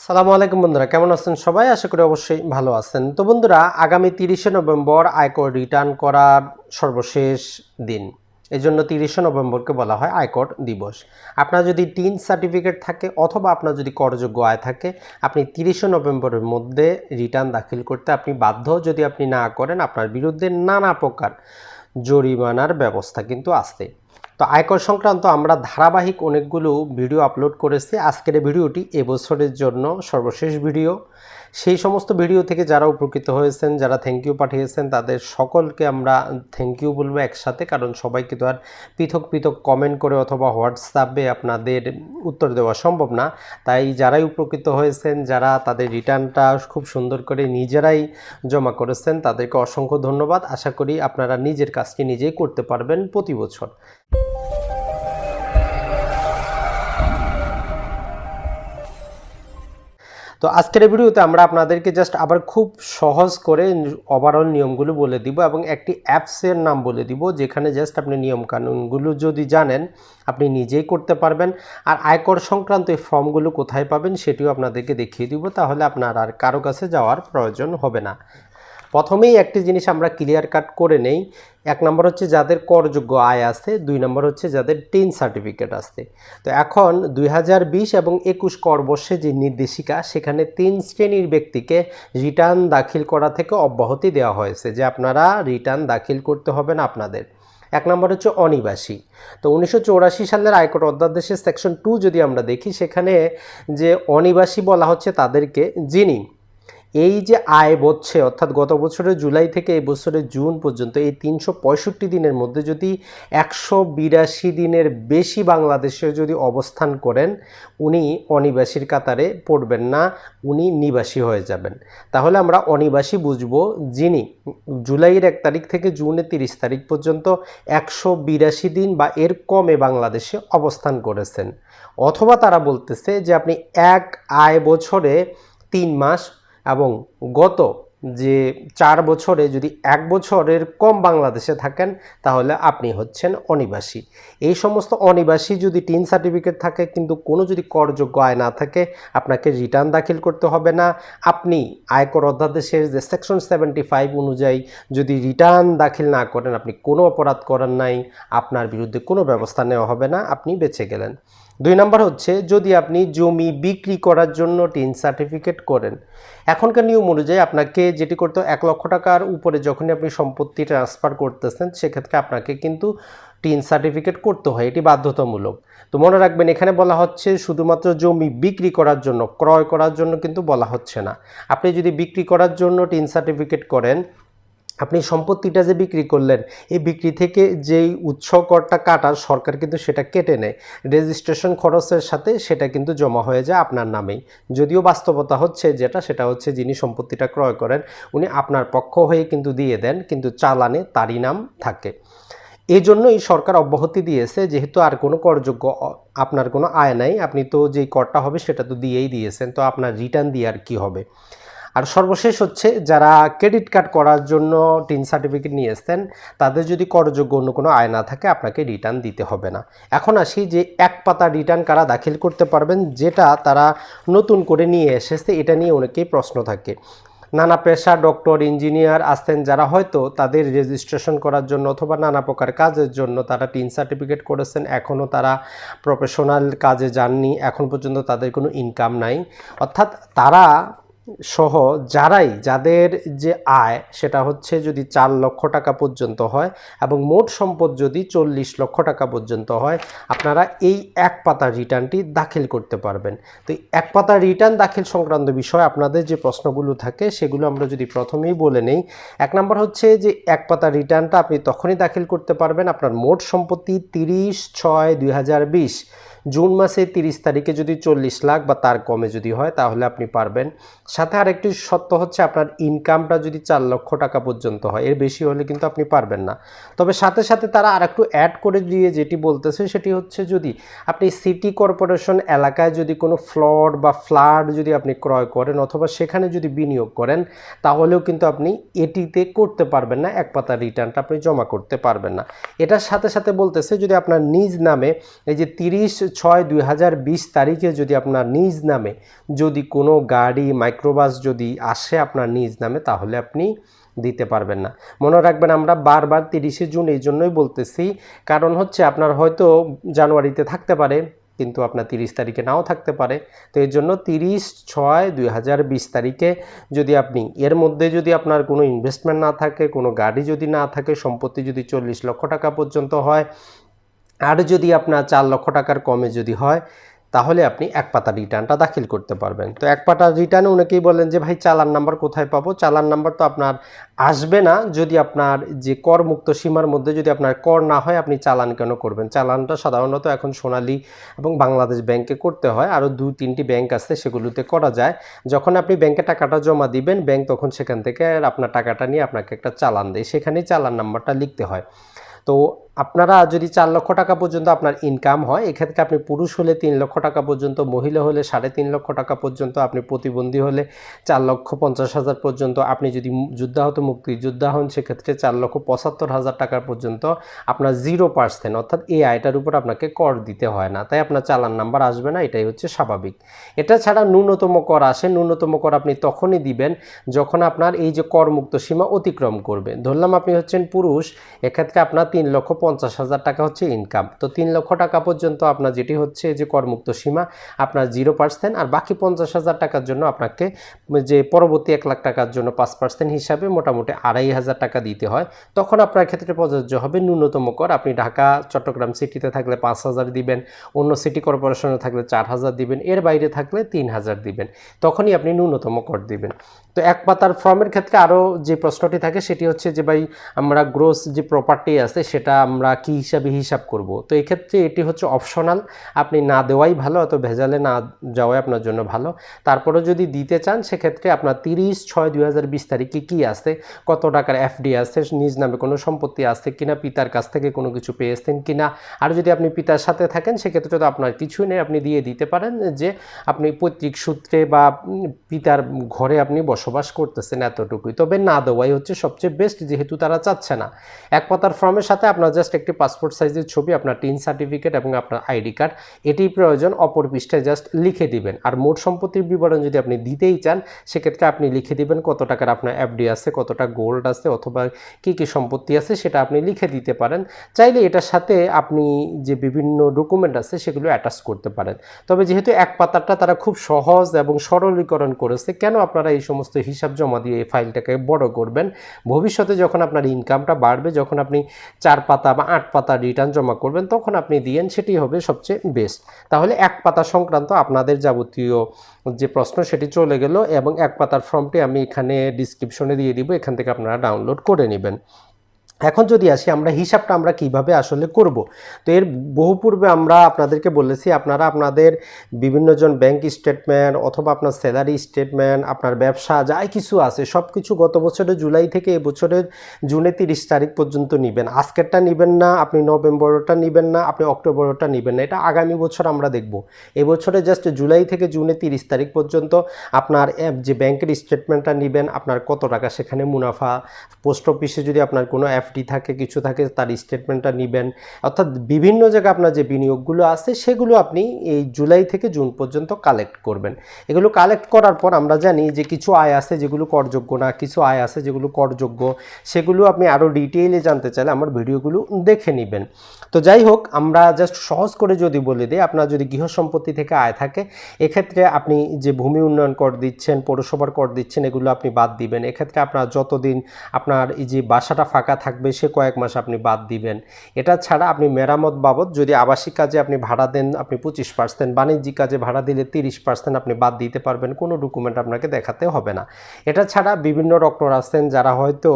সালামু আলাইকুম বন্ধুরা, কেমন আছেন সবাই? আশা করি অবশ্যই ভালো আছেন। তো বন্ধুরা, আগামী 30শে নভেম্বর আয়কর রিটার্ন করার সর্বশেষ দিন। এজন্য 30শে নভেম্বরকে বলা হয় আয়কর দিবস। আপনার যদি টিন সার্টিফিকেট থাকে অথবা আপনার যদি করযোগ্য আয় থাকে, আপনি 30শে নভেম্বরের মধ্যে রিটার্ন দাখিল করতে আপনি বাধ্য। যদি আপনি না করেন, আপনার বিরুদ্ধে নানা প্রকার জরিমানার ব্যবস্থা কিন্তু আছে। তো আয়কর সংক্রান্ত আমরা ধারাবাহিক অনেকগুলো ভিডিও আপলোড করেছি। আজকের এই ভিডিওটি এবছরের জন্য সর্বশেষ ভিডিও। সেই সমস্ত ভিডিও থেকে যারা উপকৃত হয়েছেন, যারা থ্যাংক ইউ পাঠিয়েছেন, তাদের সকলকে আমরা থ্যাংক ইউ বলবো একসাথে, কারণ সবাইকে তো আর পৃথক পৃথক কমেন্ট করে অথবা হোয়াটসঅ্যাপে আপনাদের উত্তর দেওয়া সম্ভব না। তাই যারাই উপকৃত হয়েছেন, যারা তাদের রিটার্নটা খুব সুন্দর করে নিজেরাই জমা করেছেন, তাদেরকে অসংখ্য ধন্যবাদ। আশা করি আপনারা নিজের কাজটি নিজেই করতে পারবেন প্রতি বছর। তো আজকের এই ভিডিওতে আমরা আপনাদেরকে জাস্ট আবার খুব সহজ করে ওভারঅল নিয়মগুলো বলে দিব এবং একটি অ্যাপসের নাম বলে দিব, যেখানে জাস্ট আপনি নিয়মকানুনগুলো যদি জানেন আপনি নিজেই করতে পারবেন। আর আয়কর সংক্রান্ত এই ফর্মগুলো কোথায় পাবেন সেটিও আপনাদেরকে দেখিয়ে দিব, তাহলে আপনার আর কারো কাছে যাওয়ার প্রয়োজন হবে না। প্রথমেই একটি জিনিস আমরা ক্লিয়ার কাট করে নেই। এক নম্বর হচ্ছে যাদের করযোগ্য আয় আছে, দুই নম্বর হচ্ছে যাদের টিন সার্টিফিকেট আছে। তো এখন 2020 এবং 21 করবর্ষে যে নির্দেশিকা, সেখানে 3 শ্রেণীর ব্যক্তিকে রিটার্ন দাখিল করা থেকে অব্যাহতি দেওয়া হয়েছে, যে আপনারা রিটার্ন দাখিল করতে হবে না আপনাদের। এক নম্বর হচ্ছে অনিবাসী। তো 1984 সালের আয়কর অধ্যাদেশের সেকশন 2 যদি আমরা দেখি, সেখানে যে অনিবাসী বলা হচ্ছে তাদেরকে, যিনি এই যে আয় বছরে অর্থাৎ গত বছরের জুলাই থেকে এই বছরের জুন পর্যন্ত এই 365 দিনের মধ্যে যদি 182 দিনের বেশি বাংলাদেশে যদি অবস্থান করেন, উনি অনিবাসীর কাতারে পড়বেন না, উনি নিবাসী হয়ে যাবেন। তাহলে আমরা অনিবাসী বুঝবো যিনি জুলাইয়ের 1 তারিখ থেকে জুনের 30 তারিখ পর্যন্ত 182 দিন বা এর কমে বাংলাদেশে অবস্থান করেছেন। অথবা তারা বলতেছে যে আপনি এক আয় বছরে 3 মাস এবং গত যে 4 বছরে যদি 1 বছরের কম বাংলাদেশে থাকেন, তাহলে আপনি হচ্ছেন অনিবাসী। এই সমস্ত অনিবাসী যদি টিন সার্টিফিকেট থাকে কিন্তু কোনো যদি করযোগ্য আয় না থাকে, আপনাকে রিটার্ন দাখিল করতে হবে না। আপনি আয়কর অধ্যাদেশের যে সেকশন 75 অনুযায়ী যদি রিটার্ন দাখিল না করেন, আপনি কোনো অপরাধ করেন নাই, আপনার বিরুদ্ধে কোনো ব্যবস্থা নেওয়া হবে না, আপনি বেঁচে গেলেন। 2 নম্বর হচ্ছে যদি আপনি জমি বিক্রি করার জন্য টিন সার্টিফিকেট করেন। এখনকার নিয়ম অনুযায়ী আপনাকে যেটি করতে 1 লক্ষ টাকার উপরে যখনই আপনি সম্পত্তি ট্রান্সফার করতেছেন, সেক্ষেত্রে আপনাকে কিন্তু টিন সার্টিফিকেট করতে হয়, এটি বাধ্যতামূলক। তো মনে রাখবেন, এখানে বলা হচ্ছে শুধুমাত্র জমি বিক্রি করার জন্য, ক্রয় করার জন্য কিন্তু বলা হচ্ছে না। আপনি যদি বিক্রি করার জন্য টিন সার্টিফিকেট করেন, আপনি সম্পত্তিটা যে বিক্রি করলেন, এই বিক্রি থেকে যেই উৎস করটা কাটার, সরকার কিন্তু সেটা কেটে নেয়, রেজিস্ট্রেশন খরচের সাথে সেটা কিন্তু জমা হয়ে যায় আপনার নামেই। যদিও বাস্তবতা হচ্ছে সেটা হচ্ছে যিনি সম্পত্তিটা ক্রয় করেন, উনি আপনার পক্ষ হয়ে কিন্তু দিয়ে দেন, কিন্তু চালানে তারই নাম থাকে। এই জন্যই সরকার অব্যাহতি দিয়েছে, যেহেতু আর কোনো করযোগ্য আপনার কোনো আয় নাই, আপনি তো যেই করটা হবে সেটা তো দিয়েই দিয়েছেন, তো আপনার রিটার্ন দিয়ে আর কি হবে। আর সর্বশেষ হচ্ছে যারা ক্রেডিট কার্ড করার জন্য টিন সার্টিফিকেট নিয়ে এসেছেন, তাদের যদি করযোগ্য অন্য কোনো আয় না থাকে, আপনাকে রিটার্ন দিতে হবে না। এখন আসি যে এক পাতা রিটার্ন কারা দাখিল করতে পারবেন, যেটা তারা নতুন করে নিয়ে এসেছে, এটা নিয়ে অনেকেই প্রশ্ন থাকে। নানা পেশা, ডক্টর, ইঞ্জিনিয়ার আছেন যারা হয়তো তাদের রেজিস্ট্রেশন করার জন্য অথবা নানা প্রকার কাজের জন্য তারা টিন সার্টিফিকেট করেছেন, এখনও তারা প্রফেশনাল কাজে যাননি, এখন পর্যন্ত তাদের কোনো ইনকাম নাই, অর্থাৎ তারা সহ যাদের যে আয় সেটা হচ্ছে যদি 4 লক্ষ টাকা পর্যন্ত হয় এবং মোট সম্পদ যদি 40 লক্ষ টাকা পর্যন্ত হয়, আপনারা এই এক পাতা রিটার্নটি দাখিল করতে পারবেন। তো এক পাতা রিটার্ন দাখিল সংক্রান্ত বিষয় আপনাদের যে প্রশ্নগুলো থাকে, সেগুলো আমরা যদি প্রথমেই বলে নেই। 1 নম্বর হচ্ছে যে এক পাতা রিটার্নটা আপনি তখনই দাখিল করতে পারবেন আপনার মোট সম্পত্তি 30/6/2020 জুন মাসে 30 তারিখে যদি 40 লাখ বা তার কমে যদি হয়, তাহলে আপনি পারবেন। সাথে আরেকটি শর্ত হচ্ছে আপনার ইনকামটা যদি 4 লক্ষ টাকা পর্যন্ত হয়, এর বেশি হলে কিন্তু আপনি পারবেন না। তবে সাথে সাথে তারা আরেকটু অ্যাড করে দিয়ে যেটি বলতেছে, সেটি হচ্ছে যদি আপনি সিটি কর্পোরেশন এলাকায় যদি কোনো প্লট বা ফ্ল্যাট যদি আপনি ক্রয় করেন অথবা সেখানে যদি বিনিয়োগ করেন, তাহলেও কিন্তু আপনি এটিতে করতে পারবেন না, এক পাতা রিটার্নটা আপনি জমা করতে পারবেন না। এটার সাথে সাথে বলতেছে যদি আপনার নিজ নামে এই যে 30/6/2020 তারিখে যদি আপনার নিজ নামে যদি কোনো গাড়ি মাইক্রোবাস যদি আসে আপনার নিজ নামে, তাহলে আপনি দিতে পারবেন না। মনে রাখবেন, আমরা বারবার 30শে জুন এই জন্যই বলতেছি, কারণ হচ্ছে আপনার হয়তো জানুয়ারিতে থাকতে পারে, কিন্তু আপনার 30 তারিখে নাও থাকতে পারে। তো এর জন্য 30/6/2020 তারিখে যদি আপনি এর মধ্যে যদি আপনার কোনো ইনভেস্টমেন্ট না থাকে, কোনো গাড়ি যদি না থাকে, সম্পত্তি যদি 40 লক্ষ টাকা পর্যন্ত হয়, আর যদি আপনার 4 লক্ষ টাকার কমে যদি হয়, তাহলে আপনি এক পাতা রিটার্নটা দাখিল করতে পারবেন। তো এক পাতা রিটার্নে অনেকেই বলেন যে ভাই চালান নাম্বার কোথায় পাবো? চালান নাম্বার তো আপনার আসবে না যদি আপনার যে করমুক্ত সীমার মধ্যে যদি আপনার কর না হয়, আপনি চালান কেন করবেন? চালানটা সাধারণত এখন সোনালী এবং বাংলাদেশ ব্যাংকে করতে হয়, আরও 2-3টি ব্যাংক আছে সেগুলোতে করা যায়। যখন আপনি ব্যাংকে টাকাটা জমা দিবেন, ব্যাংক তখন সেখান থেকে আপনার টাকাটা নিয়ে আপনাকে একটা চালান দেয়, সেখানেই চালান নাম্বারটা লিখতে হয়। তো আপনারা যদি 4 লক্ষ টাকা পর্যন্ত আপনার ইনকাম হয়, এক্ষেত্রে আপনি পুরুষ হলে 3 লক্ষ টাকা পর্যন্ত, মহিলা হলে 3.5 লক্ষ টাকা পর্যন্ত, আপনি প্রতিবন্ধী হলে 4,50,000 পর্যন্ত, আপনি যদি যুদ্ধাহত মুক্তিযোদ্ধা হন সেক্ষেত্রে 4,75,000 টাকা পর্যন্ত আপনার 0% অর্থাৎ এই আয়টার উপর আপনাকে কর দিতে হয় না, তাই আপনার চালান নাম্বার আসবে না, এটাই হচ্ছে স্বাভাবিক। এটা ছাড়া ন্যূনতম কর আসে। ন্যূনতম কর আপনি তখনই দিবেন যখন আপনার এই যে করমুক্ত সীমা অতিক্রম করবে। ধরলাম আপনি হচ্ছেন পুরুষ, এক্ষেত্রে আপনার 3,50,000 টাকা হচ্ছে ইনকাম। তো 3 লক্ষ টাকা পর্যন্ত আপনার যেটি হচ্ছে যে করমুক্ত সীমা, আপনার 0%, আর বাকি 50,000 টাকার জন্য আপনাকে যে পরবর্তী 1 লাখ টাকার জন্য 5% হিসাবে মোটামুটি 2,500 টাকা দিতে হয়। তখন আপনার ক্ষেত্রে প্রযোজ্য হবে ন্যূনতম কর। আপনি ঢাকা চট্টগ্রাম সিটিতে থাকলে 5,000 দিবেন, অন্য সিটি কর্পোরেশনে থাকলে 4,000 দিবেন, এর বাইরে থাকলে 3,000 দিবেন, তখনই আপনি ন্যূনতম কর দিবেন। তো এক পাতার ফর্মের ক্ষেত্রে আরও যে প্রশ্নটি থাকে সেটি হচ্ছে যে ভাই আমরা গ্রোস যে প্রপার্টি আছে সেটা আমরা কি হিসাবে হিসাব করব? তো এক্ষেত্রে এটি হচ্ছে অপশনাল, আপনি না দেওয়াই ভালো, অত ভেজালে না যাওয়াই আপনার জন্য ভালো। তারপরেও যদি দিতে চান সেক্ষেত্রে আপনার 30/6/2020 তারিখে কী আছে, কত টাকার এফডি আছে, নিজ নামে কোনো সম্পত্তি আছে কিনা, পিতার কাছ থেকে কোনো কিছু পেয়েছেন কিনা, আর যদি আপনি পিতার সাথে থাকেন সেক্ষেত্রে তো আপনার কিছুই নেই, আপনি দিয়ে দিতে পারেন যে আপনি পৈতৃক সূত্রে বা পিতার ঘরে আপনি বসবাস করতেছেন, এতটুকুই। তবে না দেওয়াই হচ্ছে সবচেয়ে বেস্ট, যেহেতু তারা চাচ্ছে না। এক পাতার ফর্মের সাথে আপনার জাস্ট একটি পাসপোর্ট সাইজের ছবি, আপনার টিন সার্টিফিকেট এবং আপনার আইডি কার্ড, এটি প্রয়োজন। অপর পৃষ্ঠায় জাস্ট লিখে দিবেন। আর মোট সম্পত্তির বিবরণ যদি আপনি দিতেই চান সেক্ষেত্রে আপনি লিখে দিবেন কত টাকার আপনার এফডি আছে, কতটা গোল্ড আছে, অথবা কী কী সম্পত্তি আছে সেটা আপনি লিখে দিতে পারেন। চাইলে এটার সাথে আপনি যে বিভিন্ন ডকুমেন্ট আছে সেগুলো অ্যাটাচ করতে পারেন। তবে যেহেতু এক পাতাটা তারা খুব সহজ এবং সরলীকরণ করেছে, কেন আপনারা এই সমস্ত হিসাব জমা দিয়ে এই ফাইলটাকে বড় করবেন? ভবিষ্যতে যখন আপনার ইনকামটা বাড়বে, যখন আপনি 4 পাতা বা 8 পাতা রিটার্ন জমা করবেন, তখন আপনি দিয়েন, সেটি হবে সবচেয়ে বেস্ট। তাহলে এক পাতা সংক্রান্ত আপনাদের যাবতীয় যে প্রশ্ন সেটি চলে গেল, এবং এক পাতার ফর্মটি আমি এখানে ডিসক্রিপশনে দিয়ে দিব, এখান থেকে আপনারা ডাউনলোড করে নেবেন। এখন যদি আসি আমরা হিসাবটা আমরা কিভাবে আসলে করব। তো এর বহু পূর্বে আমরা আপনাদেরকে বলেছি, আপনারা আপনাদের বিভিন্নজন ব্যাংক স্টেটমেন্ট অথবা আপনার স্যালারি স্টেটমেন্ট, আপনার ব্যবসা যাই কিছু আছে সব কিছু গত বছরের জুলাই থেকে এবছরের জুনে 30 তারিখ পর্যন্ত নেবেন। আজকেরটা নেবেন না, আপনি নভেম্বরটা নেবেন না, আপনি অক্টোবরটা নেবেন না, এটা আগামী বছর আমরা দেখব। এবছরে জাস্ট জুলাই থেকে জুনে 30 তারিখ পর্যন্ত আপনার যে ব্যাংকের স্টেটমেন্টটা নেবেন, আপনার কত টাকা সেখানে মুনাফা, পোস্ট অফিসে যদি আপনার কোনো এফডি থাকে, কিছু থাকে, তার স্টেটমেন্টটা নেবেন। অর্থাৎ বিভিন্ন জায়গায় আপনার যে বিনিয়োগগুলো আছে সেগুলো আপনি এই জুলাই থেকে জুন পর্যন্ত কালেক্ট করবেন। এগুলো কালেক্ট করার পর আমরা জানি যে কিছু আয় আছে যেগুলো করযোগ্য না, কিছু আয় আছে যেগুলো করযোগ্য, সেগুলো আপনি আরও ডিটেইলে জানতে চাইলে আমার ভিডিওগুলো দেখে নেবেন। তো যাই হোক, আমরা জাস্ট সহজ করে যদি বলে দিই, আপনার যদি গৃহ সম্পত্তি থেকে আয় থাকে, এক্ষেত্রে আপনি যে ভূমি উন্নয়ন কর দিচ্ছেন, পৌরসভার কর দিচ্ছেন, এগুলো আপনি বাদ দিবেন। এক্ষেত্রে আপনার যতদিন আপনার এই যে বাসাটা ফাঁকা থাকবে সে কয়েক মাস আপনি বাদ দিবেন। এটা ছাড়া আপনি মেরামত বাবদ যদি আবাসিক কাজে আপনি ভাড়া দেন আপনি 25%, বাণিজ্যিক কাজে ভাড়া দিলে 30% আপনি বাদ দিতে পারবেন, কোনো ডকুমেন্ট আপনাকে দেখাতে হবে না। এটা ছাড়া বিভিন্ন ডক্টর আছেন যারা হয়তো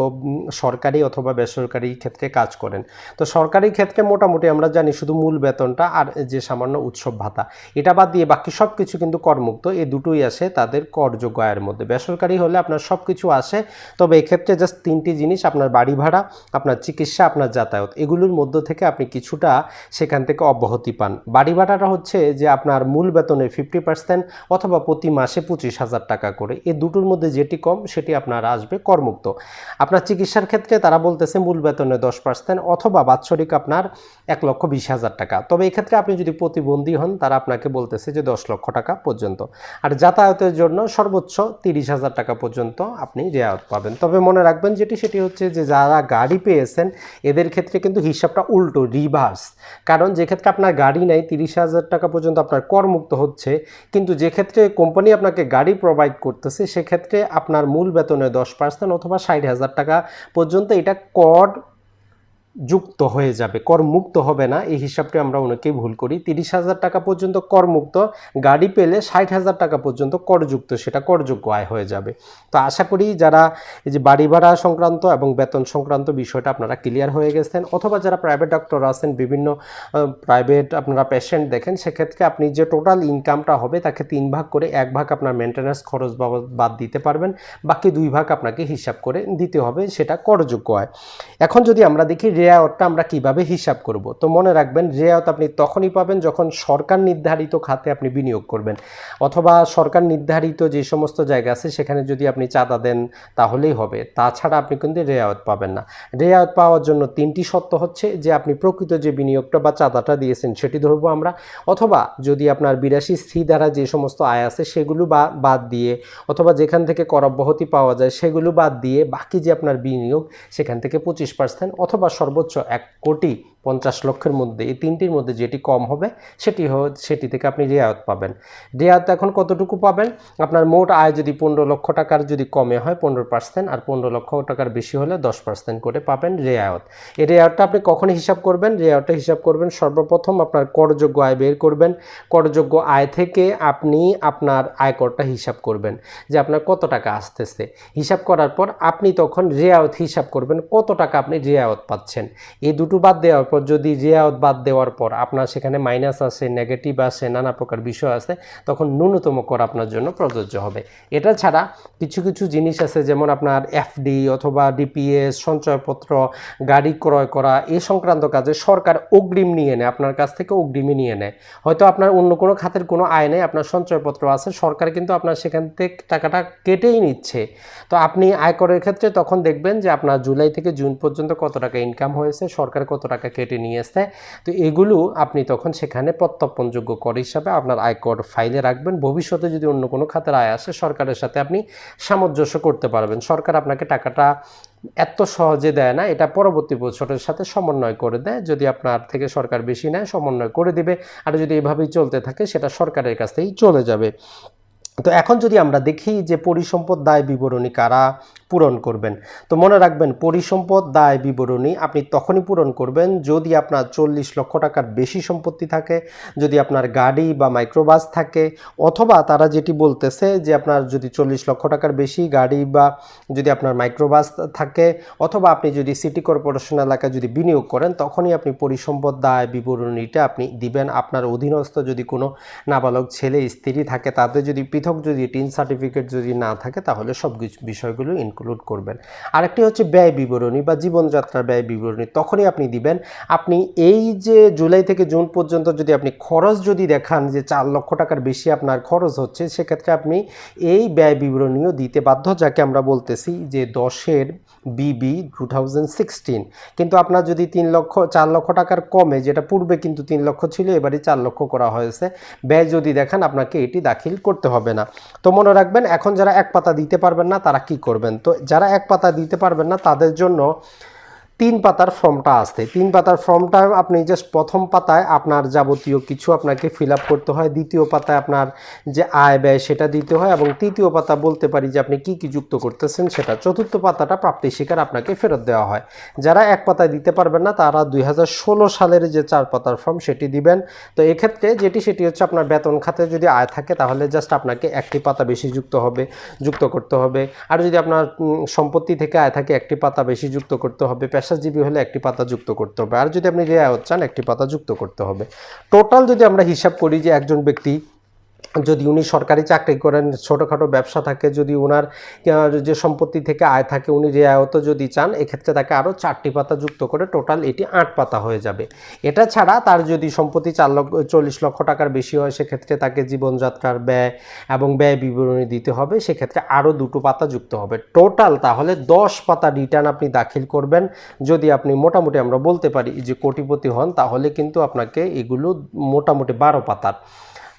সরকারি অথবা বেসরকারি ক্ষেত্রে কাজ করেন। তো সরকারি ক্ষেত্রে মোটামুটি আমরা জানি শুধু মূল বেতনটা আর যে সামান্য উৎসব ভাতা, এটা বাদ দিয়ে বাকি সব কিছু কিন্তু করমুক্ত, এই দুটোই আসে তাদের করযোগ্য আয়ের মধ্যে। বেসরকারি হলে আপনার সব কিছু আসে, তবে এক্ষেত্রে জাস্ট 3টি জিনিস, আপনার বাড়ি ভাড়া, আপনার চিকিৎসা, আপনার যাতায়াত, এগুলোর মধ্য থেকে আপনি কিছুটা সেখান থেকে অব্যাহতি পান। বাড়ি ভাড়াটা হচ্ছে যে আপনার মূল বেতনের 50% অথবা প্রতি মাসে 25,000 টাকা করে, এই দুটোর মধ্যে যেটি কম সেটি আপনার আসবে করমুক্ত। আপনার চিকিৎসার ক্ষেত্রে তারা বলতেছে মূল বেতনের 10% অথবা বাৎসরিক আপনার 1,20,000 টাকা। তবে এক্ষেত্রে আপনি যদি প্রতিবন্ধী হন তারা আপনাকে বলতেছে যে 10 লক্ষ টাকা পর্যন্ত। আর যাতায়াতের জন্য সর্বোচ্চ 30,000 টাকা পর্যন্ত আপনি রেয়াত পাবেন। তবে মনে রাখবেন সেটি হচ্ছে যে যারা গাড়ি পেয়েছেন এদের ক্ষেত্রে কিন্তু হিসাবটা উল্টো, রিভার্স। কারণ যে ক্ষেত্রে আপনার গাড়ি নেই 30,000 টাকা পর্যন্ত আপনার করমুক্ত হচ্ছে, কিন্তু যে ক্ষেত্রে কোম্পানি আপনাকে গাড়ি প্রোভাইড করতেছে সেক্ষেত্রে আপনার মূল বেতনের 10% অথবা 60,000 টাকা পর্যন্ত এটা কর যুক্ত হয়ে যাবে, করমুক্ত হবে না। এই হিসাবটি আমরা অনেকেই ভুল করি। 30,000 টাকা পর্যন্ত করমুক্ত, গাড়ি পেলে 60,000 টাকা পর্যন্ত করযুক্ত, সেটা করযোগ্য আয় হয়ে যাবে। তো আশা করি যারা এই যে বাড়ি ভাড়া সংক্রান্ত এবং বেতন সংক্রান্ত বিষয়টা আপনারা ক্লিয়ার হয়ে গেছেন, অথবা যারা প্রাইভেট ডক্টর আছেন, বিভিন্ন প্রাইভেট আপনারা পেশেন্ট দেখেন, সেক্ষেত্রে আপনি যে টোটাল ইনকামটা হবে তাকে 3 ভাগ করে 1 ভাগ আপনার মেনটেন্যান্স খরচ বাদ দিতে পারবেন, বাকি 2 ভাগ আপনাকে হিসাব করে দিতে হবে, সেটা করযোগ্য আয়। এখন যদি আমরা দেখি রেয়াতটা আমরা কিভাবে হিসাব করব, তো মনে রাখবেন রেয়াত আপনি তখনই পাবেন যখন সরকার নির্ধারিত খাতে আপনি বিনিয়োগ করবেন, অথবা সরকার নির্ধারিত যে সমস্ত জায়গা আছে সেখানে যদি আপনি চাঁদা দেন তাহলেই হবে, তাছাড়া আপনি কিন্তু রেয়াত পাবেন না। রেয়াত পাওয়ার জন্য 3টি শর্ত হচ্ছে যে আপনি প্রকৃত যে বিনিয়োগটা বা চাঁদাটা দিয়েছেন সেটি ধরবো আমরা, অথবা যদি আপনার 82(c) দ্বারা যে সমস্ত আয় আছে সেগুলো বাদ দিয়ে, অথবা যেখান থেকে কর অব্যাহতি পাওয়া যায় সেগুলো বাদ দিয়ে বাকি যে আপনার বিনিয়োগ সেখান থেকে 25% অথবা সর্বোচ্চ 1,50,00,000 মধ্যে, এই 3টির মধ্যে যেটি কম হবে সেটি থেকে আপনি রেয়াত পাবেন। রেয়াত এখন কতটুকু পাবেন? আপনার মোট আয় যদি 15 লক্ষ টাকার যদি কমে হয় 15%, আর 15 লক্ষ টাকার বেশি হলে 10% করে পাবেন রেয়াত। এই রেয়াতটা আপনি কখন হিসাব করবেন? রেয়াতটা হিসাব করবেন সর্বপ্রথম আপনার করযোগ্য আয় বের করবেন, করযোগ্য আয় থেকে আপনি আপনার আয়করটা হিসাব করবেন যে আপনার কত টাকা আসতেছে। হিসাব করার পর আপনি তখন রেয়াত হিসাব করবেন কত টাকা আপনি রেয়াত পাচ্ছেন। এই দুটো বাদ দেওয়ার পর যদি রেয়াত বাদ দেওয়ার পর আপনার সেখানে মাইনাস আসে, নেগেটিভ আসে, নানা প্রকার বিষয় আছে, তখন ন্যূনতম কর আপনার জন্য প্রযোজ্য হবে। এটা ছাড়া কিছু কিছু জিনিস আছে, যেমন আপনার এফডি অথবা ডিপিএস, সঞ্চয়পত্র, গাড়ি ক্রয় করা, এই সংক্রান্ত কাজে সরকার অগ্রিম নিয়ে নেয়, আপনার কাছ থেকে অগ্রিমই নিয়ে নেয়। হয়তো আপনার অন্য কোনো খাতের কোনো আয় নেই, আপনার সঞ্চয়পত্র আছে, সরকার কিন্তু আপনার সেখান থেকে টাকাটা কেটেই নিচ্ছে। তো আপনি আয়করের ক্ষেত্রে তখন দেখবেন যে আপনার জুলাই থেকে জুন পর্যন্ত কত টাকা ইনকাম হয়েছে, সরকার কত টাকা কেটে নিয়ে এসেছে। তো এগুলো আপনি তখন সেখানে প্রত্যর্পণযোগ্য কর হিসাবে আপনার আয়কর ফাইলে রাখবেন। ভবিষ্যতে যদি অন্য কোনো খাতের আয় আসে সরকারের সাথে আপনি সামঞ্জস্য করতে পারবেন। সরকার আপনাকে টাকাটা এত সহজে দেয় না, এটা পরবর্তী বছরের সাথে সমন্বয় করে দেয়। যদি আপনার থেকে সরকার বেশি নেয় সমন্বয় করে দিবে, আর যদি এভাবেই চলতে থাকে সেটা সরকারের কাছ থেকেই চলে যাবে। তো এখন যদি আমরা দেখি যে পরিসম্পদ দায় বিবরণী কারা পূরণ করবেন, তো মনে রাখবেন পরিসম্পদ দায় বিবরণী আপনি তখনই পূরণ করবেন যদি আপনার 40 লক্ষ টাকার বেশি সম্পত্তি থাকে, যদি আপনার গাড়ি বা মাইক্রোবাস থাকে, অথবা তারা যেটি বলতেছে যে আপনার যদি 40 লক্ষ টাকার বেশি গাড়ি বা যদি আপনার মাইক্রোবাস থাকে, অথবা আপনি যদি সিটি কর্পোরেশন এলাকায় যদি বিনিয়োগ করেন, তখনই আপনি পরিসম্পদ দায় বিবরণীটা আপনি দিবেন। আপনার অধীনস্থ যদি কোনো নাবালক ছেলে স্ত্রী থাকে, তাদের যদি পৃথক যদি টিন সার্টিফিকেট যদি না থাকে, তাহলে সব বিষয়গুলো ইনক্লুড করবেন। আরেকটি হচ্ছে ব্যয় বিবরণী বা জীবনযাত্রার ব্যয় বিবরণী, তখনই আপনি দিবেন। আপনি এই যে জুলাই থেকে জুন পর্যন্ত যদি আপনি খরচ যদি দেখান যে 4 লক্ষ টাকার বেশি আপনার খরচ হচ্ছে, সেক্ষেত্রে আপনি এই ব্যয় বিবরণীও দিতে বাধ্য, যাকে আমরা বলতেছি যে 10-এর BB 2016। কিন্তু আপনার যদি 4 লক্ষ টাকার কমে, যেটা পূর্বে কিন্তু 3 লক্ষ ছিল, এবারে 4 লক্ষ করা হয়েছে, ব্যয় যদি দেখান আপনাকে এটি দাখিল করতে হবে না। তো মনে রাখবেন এখন যারা এক পাতা দিতে পারবেন না তারা কি করবেন, তো যারা এক পাতা দিতে পারবেন না তাদের জন্য 3 পাতার ফর্মটা আসছে। 3 পাতার ফর্মটা আপনি জাস্ট প্রথম পাতায় আপনার যাবতীয় কিছু আপনাকে ফিল আপ করতে হয়, দ্বিতীয় পাতায় আপনার যে আয় ব্যয় সেটা দিতে হয়, এবং তৃতীয় পাতা বলতে পারি যে আপনি কি কি যুক্ত করতেছেন সেটা, চতুর্থ পাতাটা প্রাপ্তি স্বীকার আপনাকে ফেরত দেওয়া হয়। যারা এক পাতায় দিতে পারবেন না তারা 2016 সালের যে 4 পাতার ফর্ম সেটি দিবেন। তো এক্ষেত্রে সেটি হচ্ছে আপনার বেতন খাতে যদি আয় থাকে তাহলে জাস্ট আপনাকে একটি পাতা বেশি যুক্ত করতে হবে, আর যদি আপনার সম্পত্তি থেকে আয় থাকে একটি পাতা বেশি যুক্ত করতে হবে, পেশাজীবী হলে একটি পাতা যুক্ত করতে হবে, আর যদি আপনি রেয়াত চান একটি পাতা যুক্ত করতে হবে। টোটাল যদি আমরা হিসাব করি যে একজন ব্যক্তি যদি উনি সরকারি চাকরি করেন, ছোটোখাটো ব্যবসা থাকে, যদি ওনার যে সম্পত্তি থেকে আয় থাকে উনি রেয়ায়ত যদি চান, এক্ষেত্রে তাকে আরও 4টি পাতা যুক্ত করে টোটাল এটি 8 পাতা হয়ে যাবে। এটা ছাড়া তার যদি সম্পত্তি 40 লক্ষ টাকার বেশি হয়, সেক্ষেত্রে তাকে জীবনযাত্রার ব্যয় এবং ব্যয় বিবরণী দিতে হবে, সেক্ষেত্রে আরও 2টো পাতা যুক্ত হবে। টোটাল তাহলে 10 পাতা রিটার্ন আপনি দাখিল করবেন। যদি আপনি মোটামুটি আমরা বলতে পারি যে কোটিপতি হন, তাহলে কিন্তু আপনাকে এগুলো মোটামুটি 12 পাতার।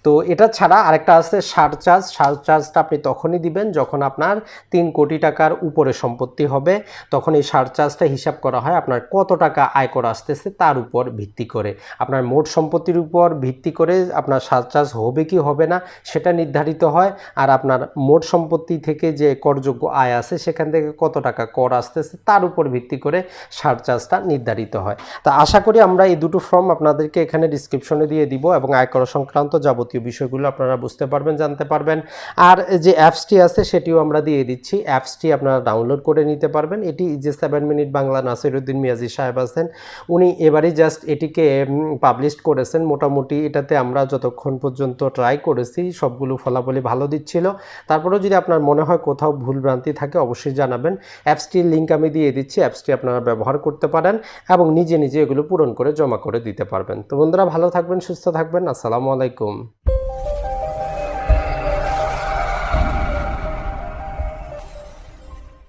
তো এটা ছাড়া আরেকটা আছে সারচার্জ। সারচার্জটা আপনি তখনই দিবেন যখন আপনার 3 কোটি টাকার উপরে সম্পত্তি হবে, তখন এই সারচার্জটা হিসাব করা হয় আপনার কত টাকা আয়কর আসতেছে তার উপর ভিত্তি করে। আপনার মোট সম্পত্তির উপর ভিত্তি করে আপনার সারচার্জ হবে কি হবে না সেটা নির্ধারিত হয়, আর আপনার মোট সম্পত্তি থেকে যে করযোগ্য আয় আছে সেখান থেকে কত টাকা কর আসতেছে তার উপর ভিত্তি করে সারচার্জটা নির্ধারিত হয়। তা আশা করি আমরা এই দুটো ফর্ম আপনাদেরকে এখানে ডিসক্রিপশনে দিয়ে দিব, এবং আয়কর সংক্রান্ত যাবতীয় বিষয়গুলো আপনারা বুঝতে পারবেন, জানতে পারবেন। আর যে অ্যাপসটি আছে সেটিও আমরা দিয়ে দিচ্ছি, অ্যাপসটি আপনারা ডাউনলোড করে নিতে পারবেন। এটি যে 7 মিনিট বাংলা নাসিরউদ্দিন মিয়াজি সাহেব আছেন, উনি এবারই জাস্ট এটিকে পাবলিশ করেছেন। মোটামুটি এটাতে আমরা যতক্ষণ পর্যন্ত ট্রাই করেছি সবগুলো ফলাফলই ভালো দিচ্ছিল। তারপরেও যদি আপনার মনে হয় কোথাও ভুলভ্রান্তি থাকে অবশ্যই জানাবেন। অ্যাপসটির লিঙ্ক আমি দিয়ে দিচ্ছি, অ্যাপসটি আপনারা ব্যবহার করতে পারেন এবং নিজে নিজে এগুলো পূরণ করে জমা করে দিতে পারবেন। তো বন্ধুরা, ভালো থাকবেন, সুস্থ থাকবেন। আসসালামু আলাইকুম।